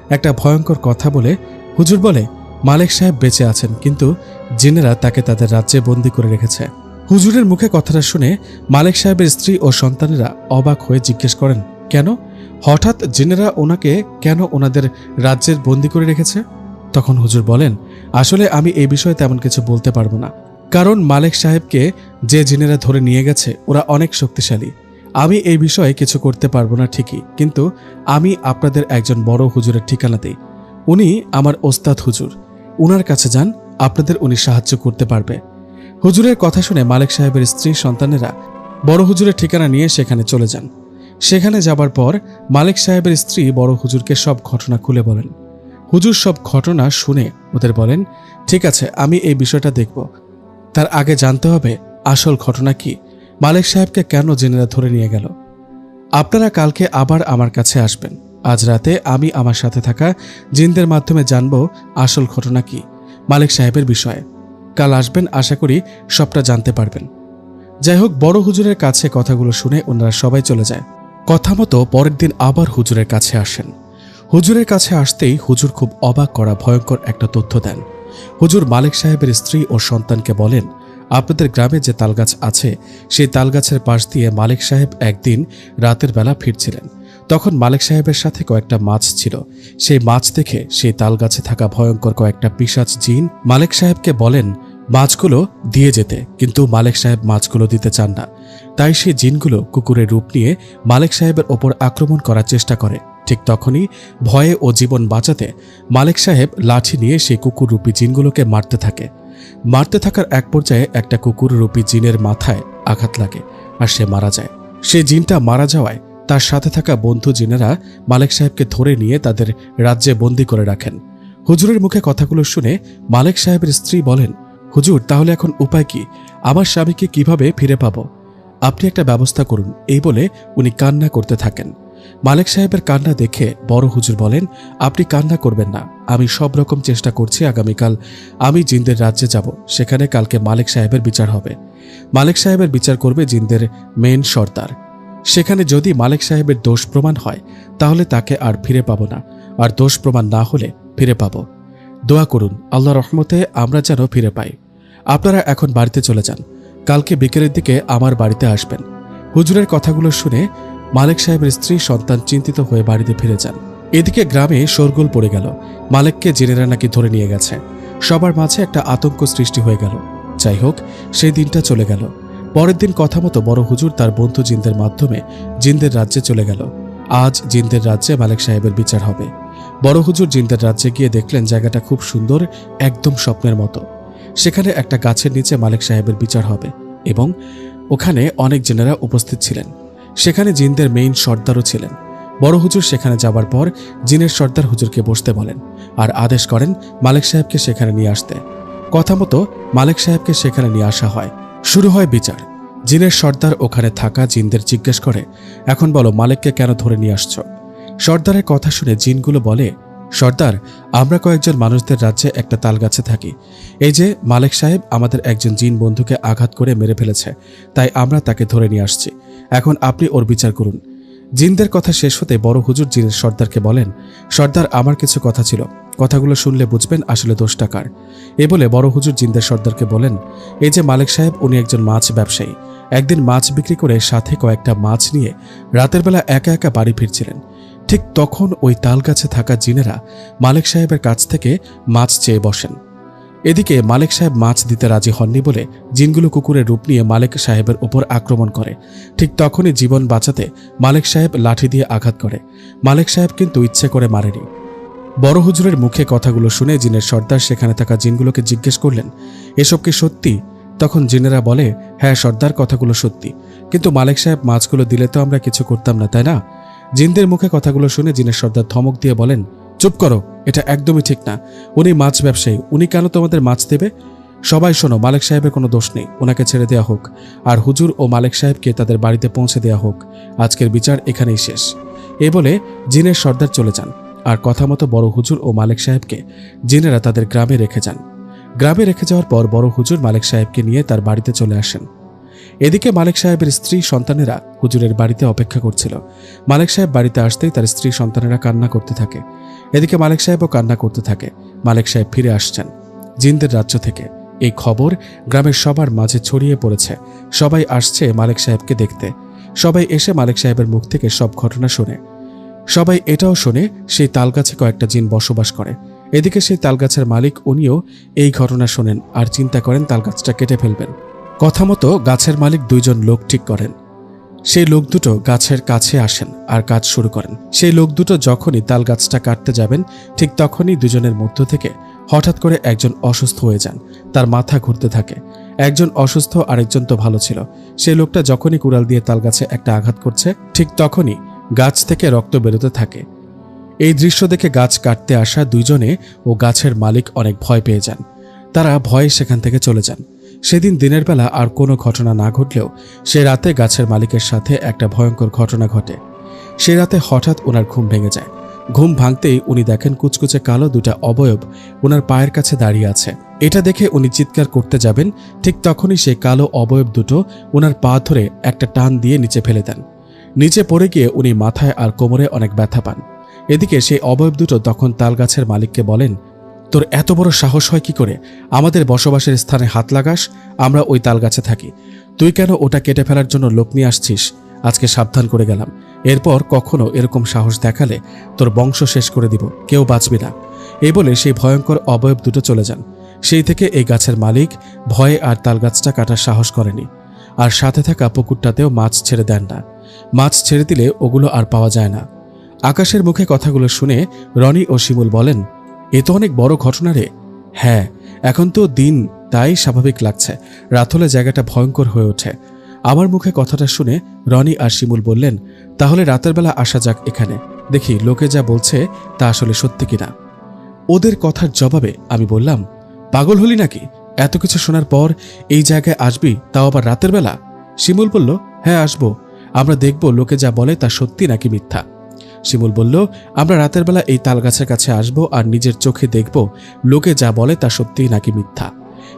একটা ভয়ঙ্কর কথা বলে হুজুর বলে, মালেক সাহেব বেঁচে আছেন, কিন্তু জিনেরা তাকে তাদের রাজ্যে বন্দী করে রেখেছে। হুজুরের মুখে কথাটা শুনে মালেক সাহেবের স্ত্রী ও সন্তানেরা অবাক হয়ে জিজ্ঞেস করেন, কেন হঠাৎ জিনেরা ওনাকে কেন ওনাদের রাজ্যের বন্দী করে রেখেছে? তখন হুজুর বলেন, আসলে আমি এই বিষয়ে তেমন কিছু বলতে পারবো না, কারণ মালেক সাহেবকে যে জিনেরা ধরে নিয়ে গেছে ওরা অনেক শক্তিশালী। আমি এই বিষয়ে কিছু করতে পারবো না ঠিকই, কিন্তু আমি আপনাদের একজন বড় হুজুরের ঠিকানা দিই। উনি আমার ওস্তাদ হুজুর, উনার কাছে যান, আপনাদের উনি সাহায্য করতে পারবে। হুজুরের কথা শুনে মালেক সাহেবের স্ত্রী সন্তানেরা বড় হুজুরের ঠিকানা নিয়ে সেখানে চলে যান। সেখানে যাবার পর মালেক সাহেবের স্ত্রী বড় হুজুরকে সব ঘটনা খুলে বলেন। হুজুর সব ঘটনা শুনে ওদের বলেন, ঠিক আছে, আমি এই বিষয়টা দেখব, তার আগে জানতে হবে আসল ঘটনা কি, মালেক সাহেবকে কেন জিনেরা ধরে নিয়ে গেল। আপনারা কালকে আবার আমার কাছে আসবেন। আজ রাতে আমি আমার সাথে থাকা জিনদের মাধ্যমে জানব আসল ঘটনা কি মালেক সাহেবের বিষয়ে। কাল আসবেন, আশা করি সবটা জানতে পারবেন। যাই হোক, বড় হুজুরের কাছে কথাগুলো শুনে ওনারা সবাই চলে যায়। কথা মতো পরের দিন আবার হুজুরের কাছে আসেন। হুজুরের কাছে আসতেই হুজুর খুব অবাক করা ভয়ঙ্কর একটা তথ্য দেন। হুজুর মালেক সাহেবের স্ত্রী ও সন্তানকে বলেন, আপনাদের গ্রামে যে তালগাছ আছে সেই তালগাছের পাশ দিয়ে মালেক সাহেব একদিন রাতের বেলা ফিরছিলেন। তখন মালেক সাহেবের সাথে কয়েকটা মাছ ছিল। সেই মাছ দেখে সেই তালগাছে থাকা ভয়ঙ্কর কয়েকটা পিশাচ জিন মালেক সাহেবকে বলেন মাছগুলো দিয়ে যেতে, কিন্তু মালেক সাহেব মাছগুলো দিতে চান না। তাই সেই জিনগুলো কুকুরের রূপ নিয়ে মালেক সাহেবের ওপর আক্রমণ করার চেষ্টা করে। ঠিক তখনই ভয়ে ও জীবন বাঁচাতে মালেক সাহেব লাঠি নিয়ে সেই কুকুররূপী জিনগুলোকে মারতে থাকে। মারতে থাকার এক পর্যায়ে একটা কুকুররূপী জিনের মাথায় আঘাত লাগে আর সে মারা যায়। সেই জিনটা মারা যাওয়ায় তার সাথে থাকা বন্ধু জিনেরা মালেক সাহেবকে ধরে নিয়ে তাদের রাজ্যে বন্দী করে রাখেন। হুজুরের মুখে কথাগুলো শুনে মালেক সাহেবের স্ত্রী বলেন, হুজুর, তাহলে এখন উপায় কি? আমার স্বামীকে কিভাবে ফিরে পাবো? আপনি একটা ব্যবস্থা করুন। এই বলে উনি কান্না করতে থাকেন। মালেক সাহেবের কান্না দেখে বড় হুজুর বলেন, আপনি কান্না করবেন না, আমি সব রকম চেষ্টা করছি। আগামীকাল আমি জিনদের রাজ্যে যাব, সেখানে কালকে মালেক সাহেবের বিচার হবে। মালেক সাহেবের বিচার করবে জিনদের মেন সর্দার। সেখানে যদি মালেক সাহেবের দোষ প্রমাণ হয় তাহলে তাকে আর ফিরে পাবো না, আর দোষ প্রমাণ না হলে ফিরে পাবো। দোয়া করুন আল্লাহর রহমতে আমরা যেন ফিরে পাই। আপনারা এখন বাড়িতে চলে যান, কালকে বিকেলের দিকে আমার বাড়িতে আসবেন। হুজুরের কথাগুলো শুনে মালেক সাহেবের স্ত্রী সন্তান চিন্তিত হয়ে বাড়িতে ফিরে যান। এদিকে গ্রামে শোরগোল পড়ে গেল। মালেককে জিনেরা নাকি ধরে নিয়ে গেছে। সবার মাঝে একটা আতঙ্ক সৃষ্টি হয়ে গেল। যাই হোক, সেই দিনটা চলে গেল। পরের দিন কথা মতো বড় হুজুর তার বন্ধু জিনদের মাধ্যমে জিনদের রাজ্যে চলে গেল। আজ জিনদের রাজ্যে মালেক সাহেবের বিচার হবে। বড় হুজুর জিনদের রাজ্যে গিয়ে দেখলেন জায়গাটা খুব সুন্দর, একদম স্বপ্নের মতো। সেখানে একটা গাছের নিচে মালেক সাহেবের বিচার হবে এবং ওখানে অনেক জিনেরা উপস্থিত ছিলেন। সেখানে জিনদের মেইন সর্দারও ছিলেন। বড় হুজুর সেখানে যাবার পর জিনের সর্দার হুজুরকে বসতে বলেন আর আদেশ করেন মালেক সাহেবকে সেখানে নিয়ে আসতে। কথা মতো মালেক সাহেবকে সেখানে নিয়ে আসা হয়। শুরু হয় বিচার। জিনের সর্দার ওখানে থাকা জিনদের জিজ্ঞেস করে, এখন বলো মালেককে কেন ধরে নিয়ে আসছো? সর্দারের কথা শুনে জিনগুলো বলে, সর্দার, আমরা কয়েকজন মানুষদের রাজ্যে একটা তালগাছে থাকি। এই যে মালেক সাহেব আমাদের একজন জিন বন্ধুকে আঘাত করে মেরে ফেলেছে, তাই আমরা তাকে ধরে নিয়ে আসছি। এখন আপনি ওর বিচার করুন। জিনদের কথা শেষ হতে বড় হুজুর জিনের সর্দারকে বলেন, সর্দার, আমার কিছু কথা ছিল, কথাগুলো শুনলে বুঝবেন আসলে দোষটা কার। এ বলে বড় হুজুর জিনদের সর্দারকে বলেন, এই যে মালেক সাহেব, উনি একজন মাছ ব্যবসায়ী। একদিন মাছ বিক্রি করে সাথে কয়েকটা মাছ নিয়ে রাতের বেলা একা একা বাড়ি ফিরছিলেন। ঠিক তখন ওই তালগাছে থাকা জিনেরা মালেক সাহেবের কাছ থেকে মাছ চেয়ে বসেন। এদিকে মালেক সাহেব মাছ দিতে রাজি হননি বলে জিনগুলো কুকুরের রূপ নিয়ে মালেক সাহেবের উপর আক্রমণ করে। ঠিক তখনই জীবন বাঁচাতে মালেক সাহেব লাঠি দিয়ে আঘাত করে। মালেক সাহেব কিন্তু ইচ্ছে করে মারেনি। বড় হুজুরের মুখে কথাগুলো শুনে জিনের সর্দার সেখানে থাকা জিনগুলোকে জিজ্ঞেস করলেন, এসব কি সত্যি? তখন জিনেরা বলে, হ্যাঁ সর্দার, কথাগুলো সত্যি, কিন্তু মালেক সাহেব মাছগুলো দিলে তো আমরা কিছু করতাম না, তাই না? জিনদের মুখে কথাগুলো শুনে জিনের সর্দার ধমক দিয়ে বলেন, চুপ করো, এটা একদমই ঠিক না। উনি মাছ ব্যবসায়ী, উনি কেন তোমাদের মাছ দেবে? সবাই শোনো, মালেক সাহেবের কোনো দোষ নেই, ওনাকে ছেড়ে দেওয়া হোক, আর হুজুর ও মালেক সাহেবকে তাদের বাড়িতে পৌঁছে দেওয়া হোক। আজকের বিচার এখানেই শেষ। এ বলে জিনের সর্দার চলে যান, আর কথা মতো বড় হুজুর ও মালেক সাহেবকে জিনেরা তাদের গ্রামে রেখে যান। গ্রামে রেখে যাওয়ার পর বড় হুজুর মালেক সাহেবকে নিয়ে তার বাড়িতে চলে আসেন। এদিকে মালেক সাহেবের স্ত্রী সন্তানেরা হুজুরের বাড়িতে অপেক্ষা করছিল। মালেক সাহেব বাড়িতে আসতেই তার স্ত্রী সন্তানেরা কান্না করতে থাকে। এদিকে মালিক সাহেবও কান্না করতে থাকে। মালিক সাহেব ফিরে আসছেন জিনদের রাজ্য থেকে। এই খবর গ্রামের সবার মাঝে ছড়িয়ে পড়েছে। সবাই আসছে মালিক সাহেবকে দেখতে। সবাই এসে মালিক সাহেবের মুখ থেকে সব ঘটনা শোনে। সবাই এটাও শোনে সেই তালগাছে কয়েকটা জিন বসবাস করে। এদিকে সেই তালগাছের মালিক উনিও এই ঘটনা শোনেন আর চিন্তা করেন তালগাছটা কেটে ফেলবেন। কথা মতো গাছের মালিক 2 জন লোক ঠিক করেন। সেই লোক দুটো গাছের কাছে আসেন আর কাজ শুরু করেন। সেই লোক দুটো যখনই তাল গাছটা কাটতে যাবেন ঠিক তখনই দুজনের মধ্য থেকে হঠাৎ করে একজন অসুস্থ হয়ে যান। তার মাথা ঘুরতে থাকে। একজন অসুস্থ, আরেকজন তো ভালো ছিল। সেই লোকটা যখনই কুড়াল দিয়ে তাল গাছে একটা আঘাত করছে ঠিক তখনই গাছ থেকে রক্ত বেরোতে থাকে। এই দৃশ্য দেখে গাছ কাটতে আসা 2 জনে ও গাছের মালিক অনেক ভয় পেয়ে যান। তারা ভয়ে সেখান থেকে চলে যান। সেদিন দিনের বেলা আর কোনো ঘটনা না ঘটলেও সে রাতে গাছের মালিকের সাথে একটা ভয়ঙ্কর ঘটনা ঘটে। সে রাতে হঠাৎ ওনার ঘুম ভেঙে যায়। ঘুম ভাঙতেই উনি দেখেন কুচকুচে কালো 2টা অবয়ব ওনার পায়ের কাছে দাঁড়িয়ে আছে। এটা দেখে উনি চিৎকার করতে যাবেন, ঠিক তখনই সেই কালো অবয়ব দুটো ওনার পা ধরে একটা টান দিয়ে নিচে ফেলে দেন। নিচে পড়ে গিয়ে উনি মাথায় আর কোমরে অনেক ব্যথা পান। এদিকে সেই অবয়ব দুটো তখন তালগাছের মালিককে বলেন, তোর এত বড় সাহস হয় কি করে আমাদের বসবাসের স্থানে হাত লাগাস? আমরা ওই তালগাছে থাকি, তুই কেন ওটা কেটে ফেলার জন্য লোক নিয়ে আসছিস? আজকে সাবধান করে গেলাম, এরপর কখনো এরকম সাহস দেখালে তোর বংশ শেষ করে দিব, কেউ বাঁচবি না। এই বলে সেই ভয়ঙ্কর অবয়ব দুটো চলে যান। সেই থেকে এই গাছের মালিক ভয়ে আর তালগাছটা কাটার সাহস করেনি। আর সাথে থাকা পুকুরটাতেও মাছ ছেড়ে দেন না। মাছ ছেড়ে দিলে ওগুলো আর পাওয়া যায় না। আকাশের মুখে কথাগুলো শুনে রনি ও শিমুল বলেন, এ তো অনেক বড় ঘটনা রে। হ্যাঁ, এখন তো দিন, তাই স্বাভাবিক লাগছে। রাত হলে জায়গাটা ভয়ঙ্কর হয়ে ওঠে। আমার মুখে কথাটা শুনে রনি আর শিমুল বললেন, তাহলে রাতের বেলা আসা যাক এখানে, দেখি লোকে যা বলছে তা আসলে সত্যি কিনা। ওদের কথার জবাবে আমি বললাম, পাগল হলি নাকি? এত কিছু শোনার পর এই জায়গায় আসবি, তাও আবার রাতের বেলা? শিমুল বলল, হ্যাঁ আসবো, আমরা দেখব লোকে যা বলে তা সত্যি নাকি মিথ্যা। শিমুল বলল, আমরা রাতের বেলা এই তালগাছের কাছে আসব আর নিজের চোখে দেখব লোকে যা বলে তা সত্যিই নাকি মিথ্যা।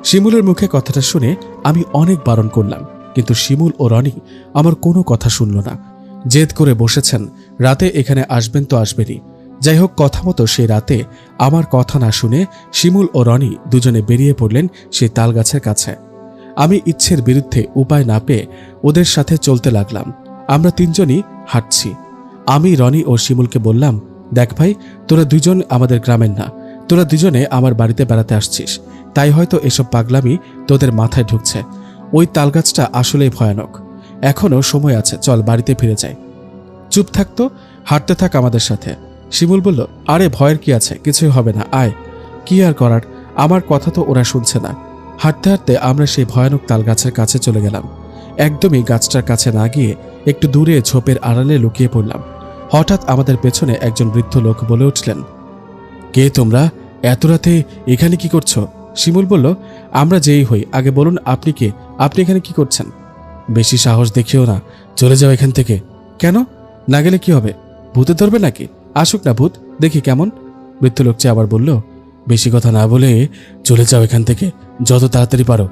শিমুলের মুখে কথাটা শুনে আমি অনেক বারণ করলাম, কিন্তু শিমুল ও রনি আমার কোনো কথা শুনল না। জেদ করে বসেছেন রাতে এখানে আসবেন তো আসবেনই। যাই হোক, কথা মতো সেই রাতে আমার কথা না শুনে শিমুল ও রনি দুজনে বেরিয়ে পড়লেন সেই তালগাছের কাছে। আমি ইচ্ছের বিরুদ্ধে উপায় না পেয়ে ওদের সাথে চলতে লাগলাম। আমরা 3 জনই হাঁটছি। আমি রনি ও শিমুলকে বললাম, দেখ ভাই, তোরা 2 জন আমাদের গ্রামের না, তোরা 2 জনে আমার বাড়িতে বেড়াতে আসছিস, তাই হয়তো এসব পাগলামি তোদের মাথায় ঢুকছে। ওই তালগাছটা আসলেই ভয়ানক। এখনো সময় আছে, চল বাড়িতে ফিরে যাই। চুপ থাকতো, হাঁটতে থাক আমাদের সাথে। শিমুল বলল, আরে ভয়ের কি আছে, কিছুই হবে না, আয়। কি আর করার, আমার কথা তো ওরা শুনছে না। হাঁটতে হাঁটতে আমরা সেই ভয়ানক তালগাছের কাছে চলে গেলাম। একদমই গাছটার কাছে না গিয়ে একটু দূরে ঝোপের আড়ালে লুকিয়ে পড়লাম। হঠাৎ আমাদের পেছনে একজন বৃদ্ধ লোক বলে উঠলেন, কে তোমরা? এত রাতে এখানে কি করছো? শিমুল বলল, আমরা যেই হই, আগে বলুন আপনি কে? আপনি এখানে কি করছেন? বেশি সাহস দেখিও না, চলে যাও এখান থেকে। কেন? না গেলে কি হবে? ভূতে ধরবে নাকি? আসুক না ভূত, দেখি কেমন। বৃদ্ধ লোকটি আবার বলল, বেশি কথা না বলে চলে যাও এখান থেকে, যত তাড়াতাড়ি পারো।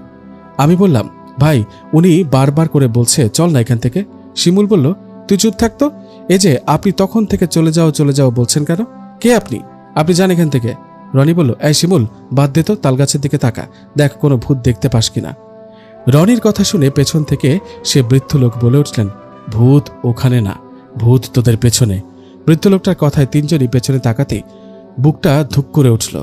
আমি বললাম, ভাই, উনি বারবার করে বলছে চল না এখান থেকে। শিমুল বলল, তুই চুপ থাকতো। এই যে আপনি তখন থেকে চলে যাও বলছেন কেন? কে আপনি? আপনি যান এখান থেকে। রনি বলল, এই শিমুল, বাদ দে তো, তালগাছের দিকে তাকা, দেখ কোনো ভূত দেখতে পাস কিনা। রনির কথা শুনে পেছন থেকে সে বৃদ্ধ লোক বলে উঠলেন, ভূত ওখানে না, ভূত তোদের পেছনে। বৃদ্ধ লোকটার কথায় 3 জনই পেছনে তাকাতেই বুকটা ধুক করে উঠল।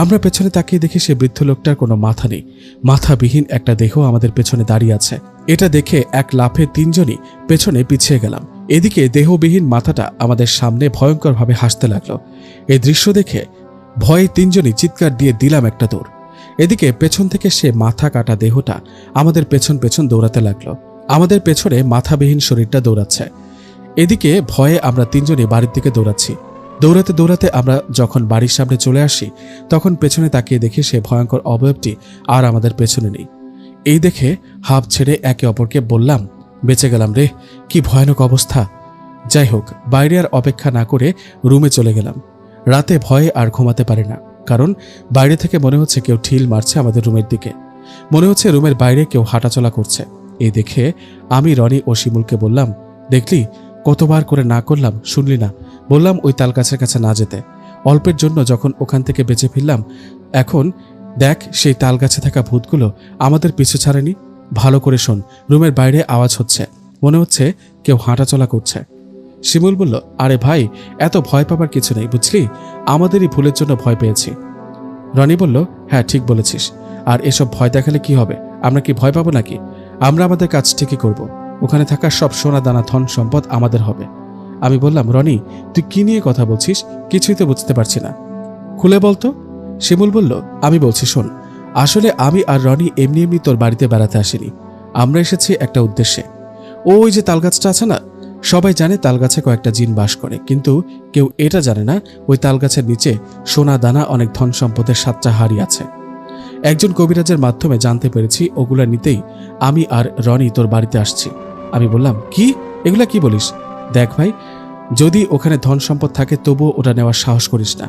আমরা পেছনে তাকিয়ে দেখি সে বৃদ্ধ লোকটার কোনো মাথা নেই, মাথাবিহীন একটা দেহ আমাদের পেছনে দাঁড়িয়ে আছে। এটা দেখে এক লাফে 3 জনই পেছনে পিছিয়ে গেলাম। এদিকে দেহবিহীন মাথাটা আমাদের সামনে ভয়ঙ্করভাবে হাসতে লাগলো। এই দৃশ্য দেখে ভয়ে 3 জনই চিৎকার দিয়ে দিলাম একটা দৌড়। এদিকে পেছন থেকে সে মাথা কাটা দেহটা আমাদের পেছন পেছন দৌড়াতে লাগলো। আমাদের পেছনে মাথাবিহীন শরীরটা দৌড়াচ্ছে। এদিকে ভয়ে আমরা 3 জনই বাড়ির দিকে দৌড়াচ্ছি। দৌড়াতে দৌড়াতে আমরা যখন বাড়ির সামনে চলে আসি তখন পেছনে তাকিয়ে দেখি সে ভয়ঙ্কর অবয়বটি আর আমাদের পেছনে নেই। এই দেখে হাঁপ ছেড়ে একে অপরকে বললাম, বেঁচে গেলাম রে, কি ভয়ানক অবস্থা। যাই হোক, বাইরে আর অপেক্ষা না করে রুমে চলে গেলাম। রাতে ভয়ে আর ঘুমাতে পারি না, কারণ বাইরে থেকে মনে হচ্ছে কেউ ঢিল মারছে আমাদের রুমের দিকে। মনে হচ্ছে রুমের বাইরে কেউ হাঁটাচলা করছে। এই দেখে আমি রনি ও শিমুলকে বললাম, দেখলি কতবার করে না করলাম, শুনলি না? বললাম ওই তালগাছের কাছে না যেতে। অল্পের জন্য যখন ওখান থেকে বেঁচে ফিরলাম, এখন দেখ সেই তাল গাছে থাকা ভূতগুলো আমাদের পিছু ছাড়েনি। ভালো করে শোন, রুমের বাইরে আওয়াজ হচ্ছে, মনে হচ্ছে কেউ হাঁটাচলা করছে। শিমুল বলল, আরে ভাই, এত ভয় পাবার কিছু নেই, বুঝলি, আমাদেরই ভুলের জন্য ভয় পেয়েছি। রনি বলল, হ্যাঁ ঠিক বলেছিস, আর এসব ভয় দেখালে কি হবে? আমরা কি ভয় পাবো নাকি? আমরা আমাদের কাজ ঠিকই করব। ওখানে থাকা সব সোনা দানা ধন সম্পদ আমাদের হবে। আমি বললাম, রনি, তুই কি নিয়ে কথা বলছিস? কিছুই তো বুঝতে পারছি না, খুলে বলতো। শিমুল বলল, আমি বলছি শোন, আসলে আমি আর রনি এমনি এমনি তোর বাড়িতে বেড়াতে আসিনি। আমরা এসেছি একটা উদ্দেশ্যে। ওই যে তালগাছটা আছে না, সবাই জানে তালগাছে কয়েকটা জিন বাস করে, কিন্তু কেউ এটা জানে না ওই তালগাছের নিচে সোনা দানা অনেক ধন সম্পদের সাতটা হাড়ি আছে। একজন কবিরাজের মাধ্যমে জানতে পেরেছি ওগুলা নিতেই আমি আর রনি তোর বাড়িতে আসছি। আমি বললাম, কি? এগুলা কি বলিস? দেখ ভাই, যদি ওখানে ধন সম্পদ থাকে তবুও ওটা নেওয়ার সাহস করিস না।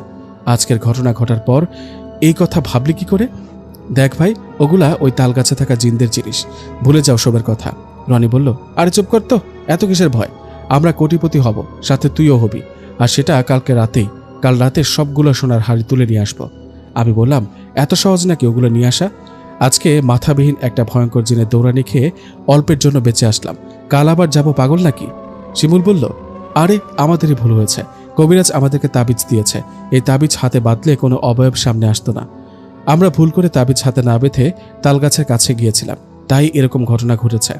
আজকের ঘটনা ঘটার পর এই কথা ভাবলি কি করে? দেখ ভাই, ওগুলা ওই তালগাছে থাকা জিনদের জিনিস, ভুলে যাও সবের কথা। রনি বলল, আরে চুপ কর তো, এত কিসের ভয়? আমরা কোটিপতি হব, সাথে তুইও হবি, আর সেটা কালকে রাতেই। কাল রাতে সবগুলো সোনার হাড়ি তুলে নিয়ে আসবো। আমি বললাম, এত সহজ নাকি ওগুলো নিয়ে আসা? আজকে মাথাবিহীন একটা ভয়ঙ্কর জিনের দৌড়ানি খেয়ে অল্পের জন্য বেঁচে আসলাম, কাল আবার যাব পাগল নাকি? শিমুল বলল, আরে আমাদেরই ভুল হয়েছে, কবিরাজ আমাদেরকে তাবিজ দিয়েছে, এই তাবিজ হাতে বাঁধলে কোনো অবয়ব সামনে আসতো না। আমরা ভুল করে তাবিজ হাতে না বেঁধে তালগাছের কাছে গিয়েছিলাম, তাই এরকম ঘটনা ঘটেছে।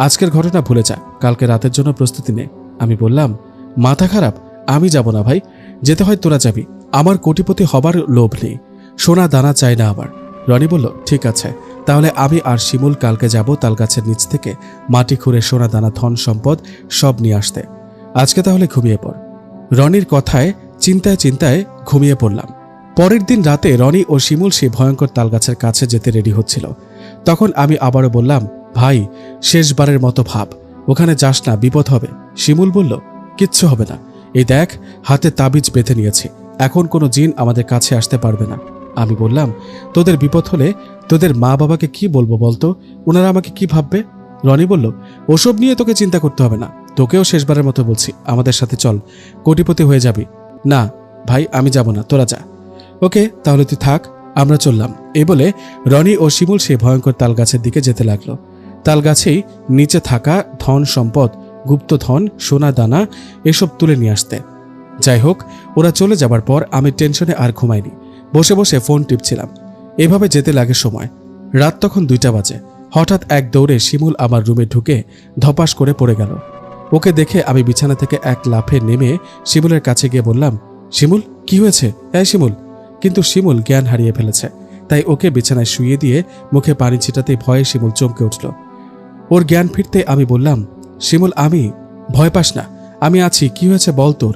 আজকের ঘটনা ভুলে যা, কালকে রাতের জন্য প্রস্তুতি নে। আমি বললাম, মাথা খারাপ, আমি যাব না ভাই, যেতে হয় তোরা যাবি, আমার কোটিপতি হবার লোভ নেই, সোনা দানা চাই না আবার। রনি বলল, ঠিক আছে, তাহলে আমি আর শিমুল কালকে যাব তালগাছের নিচ থেকে মাটি খুঁড়ে সোনা দানা ধন সম্পদ সব নিয়ে আসতে। আজকে তাহলে ঘুমিয়ে পড়। রনির কথায় চিন্তায় চিন্তায় ঘুমিয়ে পড়লাম। পরের দিন রাতে রনি ও শিমুল সেই ভয়ঙ্কর তালগাছের কাছে যেতে রেডি হচ্ছিল। তখন আমি আবারও বললাম, ভাই, শেষবারের মতো ভাব, ওখানে যাস না, বিপদ হবে। শিমুল বলল, কিচ্ছু হবে না, এই দেখ হাতে তাবিজ বেঁধে নিয়েছি, এখন কোনো জিন আমাদের কাছে আসতে পারবে না। আমি বললাম, তোদের বিপদ হলে তোদের মা বাবাকে কি বলবো বলতো? ওনারা আমাকে কি ভাববে? রনি বলল, ওসব নিয়ে তোকে চিন্তা করতে হবে না, তোকেও শেষবারের মতো বলছি, আমাদের সাথে চল, কোটিপতি হয়ে যাবি। না ভাই, আমি যাব না, তোরা যা। ওকে, তাহলে তুই থাক, আমরা চললাম। এই বলে রনি ও শিমুল সেই ভয়ঙ্কর তালগাছের দিকে যেতে লাগলো। তালগাছেই নিচে থাকা ধন সম্পদ, গুপ্তধন, সোনা দানা এসব তুলে নিয়ে আসতে। যাই হোক, ওরা চলে যাবার পর আমি টেনশনে আর ঘুমাইনি, বসে বসে ফোন টিপছিলাম। এভাবে যেতে লাগে সময়। রাত তখন 2টা বাজে। হঠাৎ এক দৌড়ে শিমুল আমার রুমে ঢুকে ধপাস করে পড়ে গেল। ওকে দেখে আমি বিছানা থেকে এক লাফে নেমে শিমুলের কাছে গিয়ে বললাম, শিমুল, কি হয়েছে? হ্যাঁ শিমুল। কিন্তু শিমুল জ্ঞান হারিয়ে ফেলেছে, তাই ওকে বিছানায় শুইয়ে দিয়ে মুখে পানি ছিটাতে ভয়ে শিমুল চমকে উঠল। ওর জ্ঞান ফিরতে আমি বললাম, শিমুল, আমি, ভয় পাস না, আমি আছি, কি হয়েছে বল তোর?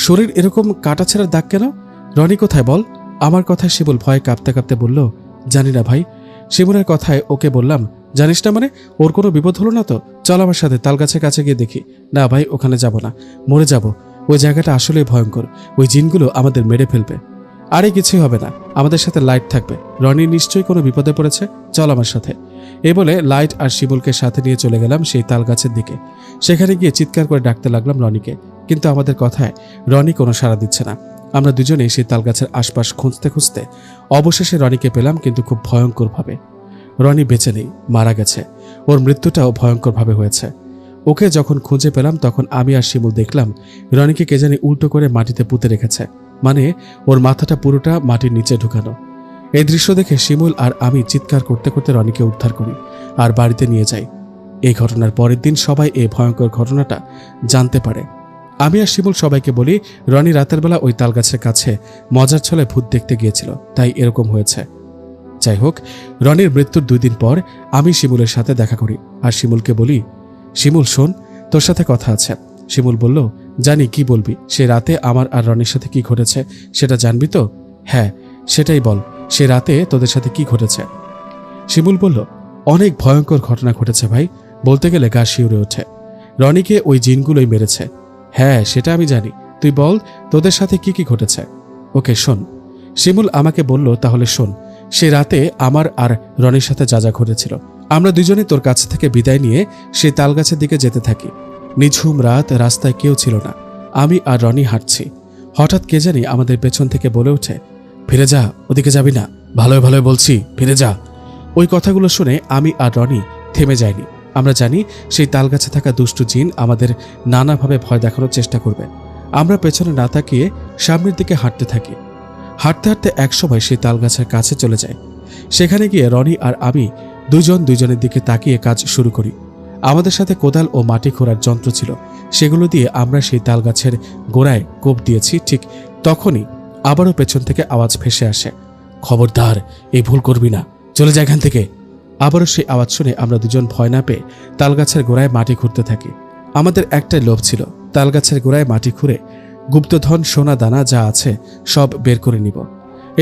শরীর এরকম কাটাছেঁড়ার দাগ কেন? রনি কোথায় বল? আমার কথায় শিমুল ভয়ে কাঁপতে কাঁপতে বলল, জানি না ভাই। শিমুলের কথায় ওকে বললাম, জানিস না মানে? ওর কোনো বিপদ হলো না তো? চল আমার সাথে, তালগাছের কাছে গিয়ে দেখি। না ভাই, ওখানে যাব না, মরে যাব, ওই জায়গাটা আসলেই ভয়ঙ্কর, ওই জিনগুলো আমাদের মেরে ফেলবে। আরে কিছুই হবে না, আমাদের সাথে লাইট থাকবে, রনি নিশ্চয়ই কোনো বিপদে পড়েছে, চল আমার সাথে। এই বলে লাইট আর শিমুলকে সাথে নিয়ে চলে গেলাম সেই তালগাছের দিকে। সেখানে গিয়ে চিৎকার করে ডাকতে লাগলাম রনিকে, কিন্তু আমাদের কথায় রনি কোনো সাড়া দিচ্ছে না। আমরা দুজনেই সেই তালগাছের আশপাশ খুঁজতে খুঁজতে অবশেষে রনিকে পেলাম, কিন্তু খুব ভয়ঙ্করভাবে। রনি বেঁচে নেই, মারা গেছে। ওর মৃত্যুটাও ভয়ঙ্করভাবে হয়েছে। ওকে যখন খুঁজে পেলাম তখন আমি আর শিমুল দেখলাম রনিকে কে জানি উল্টো করে মাটিতে পুঁতে রেখেছে, মানে ওর মাথাটা পুরোটা মাটির নিচে ঢুকানো। এই দৃশ্য দেখে শিমুল আর আমি চিৎকার করতে করতে রনিকে উদ্ধার করি আর বাড়িতে নিয়ে যাই। এই ঘটনার পরের দিন সবাই এই ভয়ঙ্কর ঘটনাটা জানতে পারে। আমি আর শিমুল সবাইকে বলি, রনি রাতের বেলা ওই তালগাছের কাছে মজার ছলে ভূত দেখতে গিয়েছিল, তাই এরকম হয়েছে। যাই হোক, রনির মৃত্যুর 2 দিন পর আমি শিমুলের সাথে দেখা করি আর শিমুলকে বলি, শিমুল শোন, তোর সাথে কথা আছে। শিমুল বলল, জানি, কি বলবি? সে রাতে আমার আর রনির সাথে কি ঘটেছে সেটা জানবি তো? হ্যাঁ, সেটাই বল, সে রাতে তোদের সাথে কি ঘটেছে? শিমুল বলল, অনেক ভয়ঙ্কর ঘটনা ঘটেছে ভাই, বলতে গেলে গা শিউরে ওঠে। রনিকে ওই জিনগুলোই মেরেছে। হ্যাঁ, সেটা আমি জানি, তুই বল তোদের সাথে কি কি ঘটেছে। ওকে শোন। শিমুল আমাকে বলল, তাহলে শোন, সে রাতে আমার আর রনির সাথে যা যা ঘটেছিল। আমরা দুজনে তোর কাছ থেকে বিদায় নিয়ে সেই তালগাছের দিকে যেতে থাকি। নিঝুম রাত, রাস্তায় কেউ ছিল না, আমি আর রনি হাঁটছি। হঠাৎ কে জানি আমাদের পেছন থেকে বলে ওঠে, ফিরে যা, ওদিকে যাবি না, ভালোই ভালোই বলছি, ফিরে যা। ওই কথাগুলো শুনে আমি আর রনি থেমে যাইনি। আমরা জানি সেই তালগাছে থাকা দুষ্টু জিন আমাদের নানাভাবে ভয় দেখানোর চেষ্টা করবে। আমরা পেছনে না তাকিয়ে সামনের দিকে হাঁটতে থাকি। হাঁটতে হাঁটতে একসময় সেই তালগাছের কাছে চলে যায়। সেখানে গিয়ে রনি আর আমি দুজনের দিকে তাকিয়ে কাজ শুরু করি। আমাদের সাথে কোদাল ও মাটি খোঁড়ার যন্ত্র ছিল, সেগুলো দিয়ে আমরা সেই তালগাছের গোড়ায় কোপ দিয়েছি। ঠিক তখনই আবারও পেছন থেকে আওয়াজ ভেসে আসে, খবরদার, এই ভুল করবি না, চলে যা এখান থেকে। আবারও সেই আওয়াজ শুনে আমরা দুজন ভয় না পেয়ে তালগাছের গোড়ায় মাটি খুঁড়তে থাকি। আমাদের একটাই লোভ ছিল, তালগাছের গোড়ায় মাটি খুঁড়ে গুপ্তধন, সোনা দানা যা আছে সব বের করে নিব।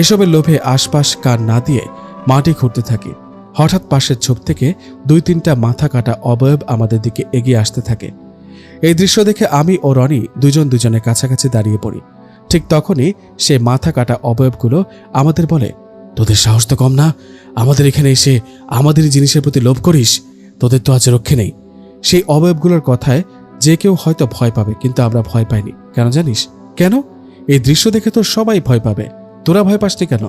এসবের লোভে আশপাশ কান না দিয়ে মাটি খুঁড়তে থাকি। হঠাৎ পাশের ঝোপ থেকে 2-3টা মাথা কাটা অবয়ব আমাদের দিকে এগিয়ে আসতে থাকে। এই দৃশ্য দেখে আমি ও রনি দুজনের কাছাকাছি দাঁড়িয়ে পড়ি। ঠিক তখনই সে মাথা কাটা অবয়বগুলো আমাদের বলে, তোদের সাহস তো কম না, আমাদের এখানে এসে আমাদের জিনিসের প্রতি লোভ করিস, তোদের তো আজ রক্ষে নেই। সেই অবয়বগুলোর কথায় যে কেউ হয়তো ভয় পাবে, কিন্তু আমরা ভয় পাইনি। কেন জানিস? কেন? এই দৃশ্য দেখে তো সবাই ভয় পাবে, তোরা ভয় পাসনি কেন?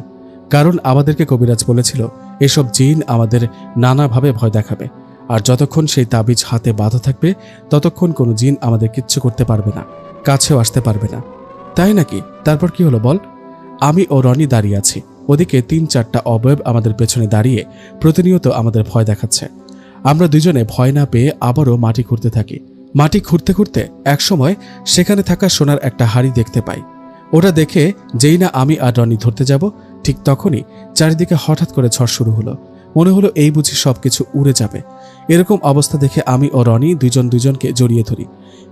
কারণ আমাদেরকে কবিরাজ বলেছিল এসব জিন আমাদের নানাভাবে ভয় দেখাবে, আর যতক্ষণ সেই তাবিজ হাতে বাঁধা থাকবে ততক্ষণ কোনো জিন আমাদের কিচ্ছু করতে পারবে না, কাছেও আসতে পারবে না। তাই নাকি? তারপর কি হলো বল? আমি ও রনি দাঁড়িয়ে আছি, ওদিকে 3-4টা অবয়ব আমাদের পেছনে দাঁড়িয়ে প্রতিনিয়ত আমাদের ভয় দেখাচ্ছে। আমরা দুজনে ভয় না পেয়ে আবারও মাটি খুঁড়তে থাকি। মাটি খুঁড়তে খুঁড়তে একসময় সেখানে থাকা সোনার একটা হাড়ি দেখতে পাই। ওটা দেখে যেই না আমি আর রনি ধরতে যাব, ঠিক তখনই চারিদিকে হঠাৎ করে ঝড় শুরু হলো। মনে হলো এই বুঝি সবকিছু উড়ে যাবে। এরকম অবস্থা দেখে আমি ও রনি দুজনকে জড়িয়ে ধরি।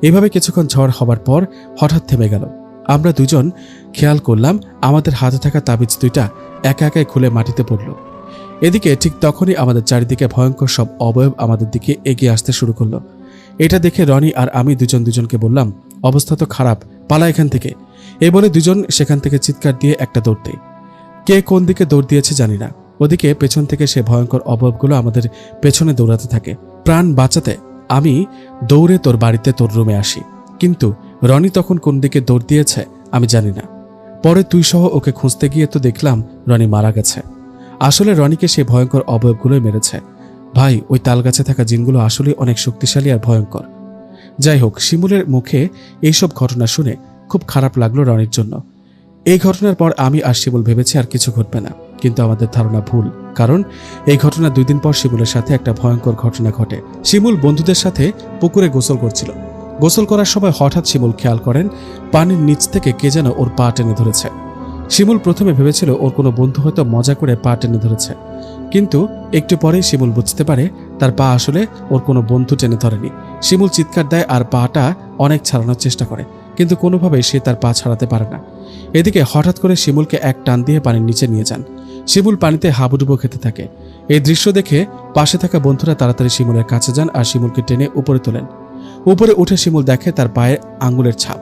এভাবে কিছুক্ষণ ঝড় হবার পর হঠাৎ থেমে গেল। আমরা দুজন খেয়াল করলাম আমাদের হাতে থাকা তাবিজ 2টা একা একাই খুলে মাটিতে পড়ল। এদিকে ঠিক তখনই আমাদের চারিদিকে ভয়ঙ্কর সব অবয়ব আমাদের দিকে এগিয়ে আসতে শুরু করলো। এটা দেখে রনি আর আমি দুজনকে বললাম, অবস্থা তো খারাপ, পালা এখান থেকে। এই বলে দুজন সেখান থেকে চিৎকার দিয়ে একটা দৌড় দেয়। কে কোন দিকে দৌড় দিয়েছে জানি না। ওদিকে পেছন থেকে সে ভয়ঙ্কর অবয়বগুলো আমাদের পেছনে দৌড়াতে থাকে। প্রাণ বাঁচাতে আমি দৌড়ে তোর বাড়িতে, তোর রুমে আসি, কিন্তু রনি তখন কোন দিকে দৌড় দিয়েছে আমি জানি না। পরে তুই সহ ওকে খুঁজতে গিয়ে তো দেখলাম রনি মারা গেছে। আসলে রনিকে সেই ভয়ঙ্কর অবয়বগুলোই মেরেছে। ভাই, ওই তালগাছে থাকা জিনগুলো আসলে অনেক শক্তিশালী আর ভয়ঙ্কর। যাই হোক, শিমুলের মুখে এইসব ঘটনা শুনে খুব খারাপ লাগলো রনির জন্য। এই ঘটনার পর আমি আর শিমুল ভেবেছি আর কিছু ঘটবে না, কিন্তু আমাদের ধারণা ভুল। কারণ এই ঘটনা 2 দিন পর শিমুলের সাথে একটা ভয়ঙ্কর ঘটনা ঘটে। শিমুল বন্ধুদের সাথে পুকুরে গোসল করছিল। গোসল করার সময় হঠাৎ শিমুল খেয়াল করেন পানির নিচ থেকে কে যেন ওর পা টেনে ধরেছে। শিমুল প্রথমে ভেবেছিল ওর কোনো বন্ধু হয়তো মজা করে পা টেনে ধরেছে, কিন্তু একটু পরেই শিমুল বুঝতে পারে তার পা আসলে ওর কোনো বন্ধু টেনে ধরেনি। শিমুল চিৎকার দেয় আর পাটা অনেক ছাড়ানোর চেষ্টা করে, কিন্তু কোনোভাবেই সে তার পা ছাড়াতে পারে না। এদিকে হঠাৎ করে শিমুলকে এক টান দিয়ে পানির নিচে নিয়ে যান। শিমুল পানিতে হাবুডুবু খেতে থাকে। এই দৃশ্য দেখে পাশে থাকা বন্ধুরা তাড়াতাড়ি শিমুলের কাছে যান আর শিমুলকে টেনে উপরে তোলেন। উপরে উঠে শিমুল দেখে তার পায়ের আঙ্গুলের ছাপ।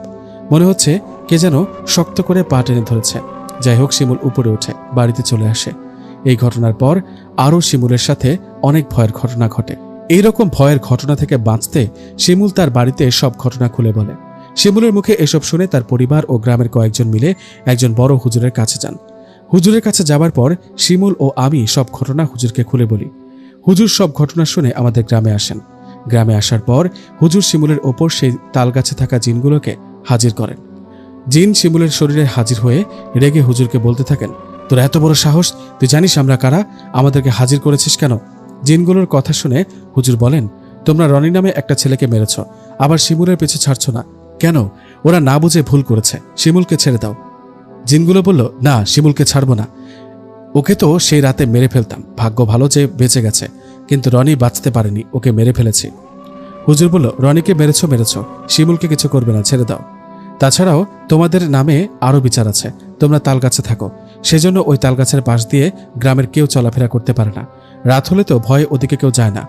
মনে হচ্ছে কে যেন শক্ত করে পা টেনে ধরেছে। যাই হোক, শিমুল উপরে উঠে বাড়িতে চলে আসে। এই ঘটনার পর আরও শিমুলের সাথে অনেক ভয়ের ঘটনা ঘটে। এইরকম ভয়ের ঘটনা থেকে বাঁচতে শিমুল তার বাড়িতে সব ঘটনা খুলে বলে। শিমুলের মুখে এসব শুনে তার পরিবার ও গ্রামের কয়েকজন মিলে একজন বড় হুজুরের কাছে যান। হুজুরের কাছে যাবার পর শিমুল ও আমি সব ঘটনা হুজুরকে খুলে বলি। হুজুর সব ঘটনা শুনে আমাদের গ্রামে আসেন। গ্রামে আসার পর হুজুর শিমুলের ওপর সেই তালগাছে থাকা জিনগুলোকে হাজির করেন। জিন শিমুলের শরীরে হাজির হয়ে রেগে হুজুরকে বলতে থাকেন, তোর এত বড় সাহস, তুই জানিস আমরা কারা? আমাদেরকে হাজির করেছিস কেন? জিনগুলোর কথা শুনে হুজুর বলেন, তোমরা রনি নামে একটা ছেলেকে মেরেছ, আবার শিমুলের পিছু ছাড়ছ না কেন? ওরা না বুঝে ভুল করেছে, শিমুলকে ছেড়ে দাও। জিনগুলো বলল, না, শিমুলকে ছাড়বো না, ওকে তো সেই রাতে মেরে ফেলতাম, ভাগ্য ভালো যে বেঁচে গেছে, কিন্তু রনি বাঁচতে পারেনি, ওকে মেরে ফেলেছি। হুজুর বলল, রনিকে মেরেছ, শিমুলকে কিছু করবে না, ছেড়ে দাও। তাছাড়াও তোমাদের নামে আরও বিচার আছে, তোমরা তালগাছে থাকো, সেজন্য ওই তালগাছের পাশ দিয়ে গ্রামের কেউ চলাফেরা করতে পারে না। রাত হলে তো ভয়ে ওদিকে কেউ যায় না।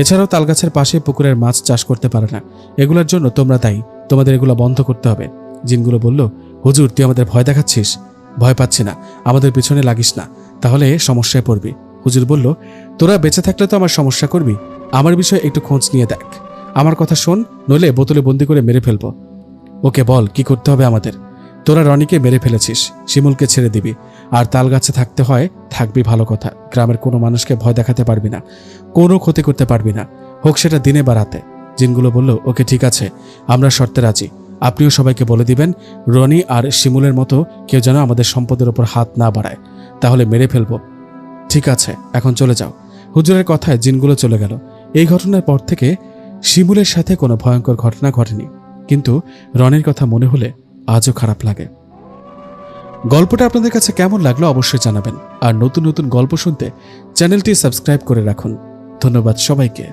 এছাড়াও তালগাছের পাশে পুকুরের মাছ চাষ করতে পারে না। এগুলোর জন্য তোমরা দায়ী, তোমাদের এগুলো বন্ধ করতে হবে। জিনগুলো বলল, হুজুর, তুই আমাদের ভয় দেখাচ্ছিস? ভয় পাচ্ছি না, আমাদের পিছনে লাগিস না, তাহলে সমস্যায় পড়বি। হুজুর বলল, তোরা বেঁচে থাকলে তো আমার সমস্যা করবি, আমার বিষয়ে একটু খোঁজ নিয়ে দেখ, আমার কথা শোন, নইলে বোতলে বন্দি করে মেরে ফেলবো। ওকে বল কি করতে হবে আমাদের। তোরা রনিকে মেরে ফেলেছিস, শিমুলকে ছেড়ে দিবি, আর তালগাছে থাকতে হয় থাকবি, ভালো কথা। গ্রামের কোনো মানুষকে ভয় দেখাতে পারবি না, কোনো ক্ষতি করতে পারবি না, হোক সেটা দিনে বা রাতে। জিনগুলো বলল, ওকে ঠিক আছে, আমরা শর্তে রাজি। আপনিও সবাইকে বলে দিবেন রনি আর শিমুলের মতো কেউ যেন আমাদের সম্পদের ওপর হাত না বাড়ায়, তাহলে মেরে ফেলবো। ঠিক আছে, এখন চলে যাও। হুজুরের কথায় জিনগুলো চলে গেল। এই ঘটনার পর থেকে শিমুলের সাথে কোনো ভয়ঙ্কর ঘটনা ঘটেনি, কিন্তু রনির কথা মনে হলে আজও খারাপ লাগে। গল্পটা আপনাদের কাছে কেমন লাগলো অবশ্যই জানাবেন, আর নতুন নতুন গল্প শুনতে চ্যানেলটি সাবস্ক্রাইব করে রাখুন। ধন্যবাদ সবাইকে।